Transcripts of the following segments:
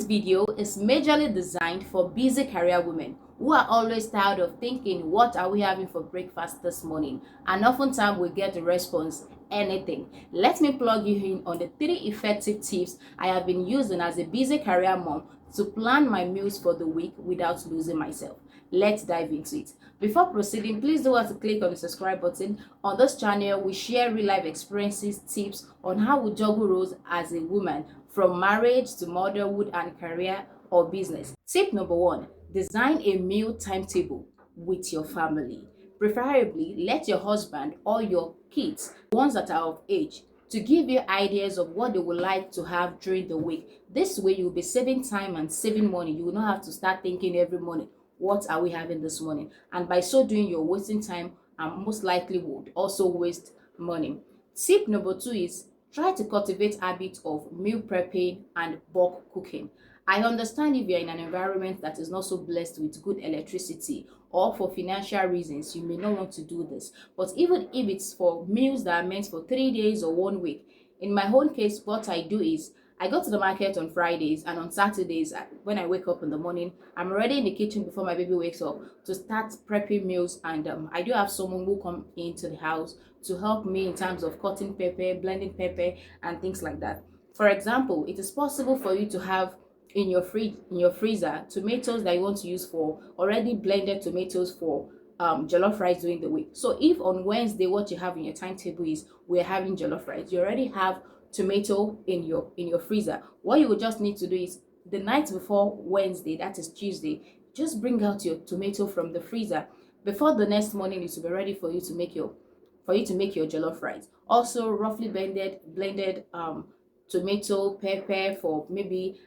This video is majorly designed for busy career women who are always tired of thinking, what are we having for breakfast this morning? And oftentimes we get the response, anything. Let me plug you in on the 3 effective tips I have been using as a busy career mom to plan my meals for the week without losing myself. Let's dive into it. Before proceeding, please don't want to click on the subscribe button. On this channel, we share real life experiences, tips on how we juggle roles as a woman, from marriage to motherhood and career or business. Tip number 1, design a meal timetable with your family. Preferably, let your husband or your kids, ones that are of age, to give you ideas of what they would like to have during the week. This way, you'll be saving time and saving money. You will not have to start thinking every morning, what are we having this morning? And by so doing, you're wasting time and most likely would also waste money. Tip number 2 is try to cultivate habits of meal prepping and bulk cooking. I understand if you're in an environment that is not so blessed with good electricity, or for financial reasons, you may not want to do this. But even if it's for meals that are meant for 3 days or 1 week, in my own case, what I do is I go to the market on Fridays, and on Saturdays, when I wake up in the morning, I'm already in the kitchen before my baby wakes up to start prepping meals. And I do have someone who come into the house to help me in terms of cutting pepper, blending pepper, and things like that. For example, it is possible for you to have in your freezer tomatoes that you want to use for already blended tomatoes for jollof rice during the week. So if on Wednesday what you have in your timetable is we're having jollof rice, you already have tomato in your freezer. What you would just need to do is the night before Wednesday, that is Tuesday, just bring out your tomato from the freezer. Before the next morning, it will be ready for you to make your jollof rice. Also, roughly blended tomato, pepper for maybe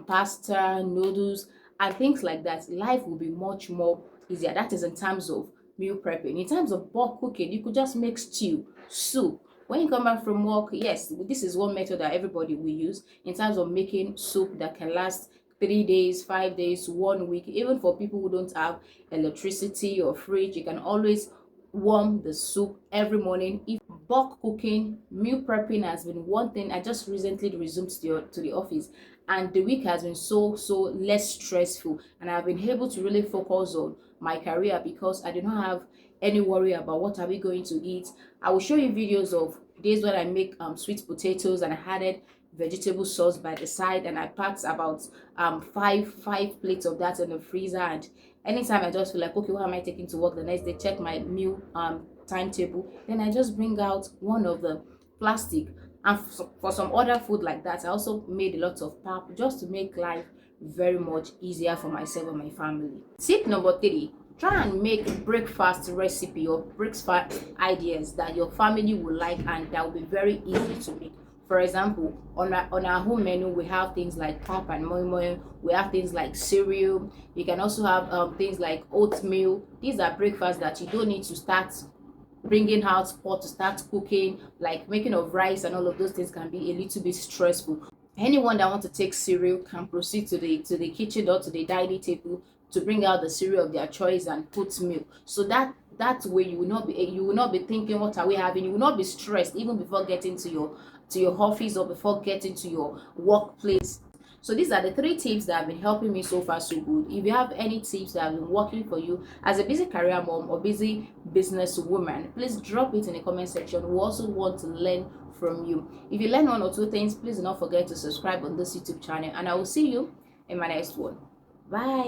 pasta, noodles, and things like that. Life will be much more easier. That is in terms of meal prepping. In terms of bulk cooking, you could just make stew, soup. When you come back from work, yes, this is one method that everybody will use in terms of making soup that can last 3 days, 5 days, 1 week. Even for people who don't have electricity or fridge, you can always warm the soup every morning. If bulk cooking, meal prepping has been one thing. I just recently resumed to the office, and the week has been so less stressful, and I've been able to really focus on my career because I do not have any worry about what are we going to eat. I will show you videos of days when I make sweet potatoes and I added vegetable sauce by the side, and I packed about five plates of that in the freezer. And anytime I just feel like, okay, what am I taking to work the next day, check my meal timetable, then I just bring out one of the plastic. And for some other food like that, I also made a lot of pap just to make life very much easier for myself and my family. Tip number 3, try and make breakfast recipe or breakfast ideas that your family will like and that will be very easy to make. For example, on our home menu, we have things like pap and moi moi. We have things like cereal. You can also have things like oatmeal. These are breakfasts that you don't need to start bringing out pot to start cooking, like making of rice and all of those things can be a little bit stressful. Anyone that wants to take cereal can proceed to the kitchen or to the dining table to bring out the cereal of their choice and put milk. So that way you will not be thinking, what are we having? You will not be stressed even before getting to your office or before getting to your workplace. So these are the 3 tips that have been helping me so far so good. If you have any tips that have been working for you as a busy career mom or busy business woman, please drop it in the comment section. We also want to learn from you. If you learn 1 or 2 things, please do not forget to subscribe on this YouTube channel, and I will see you in my next one. Bye.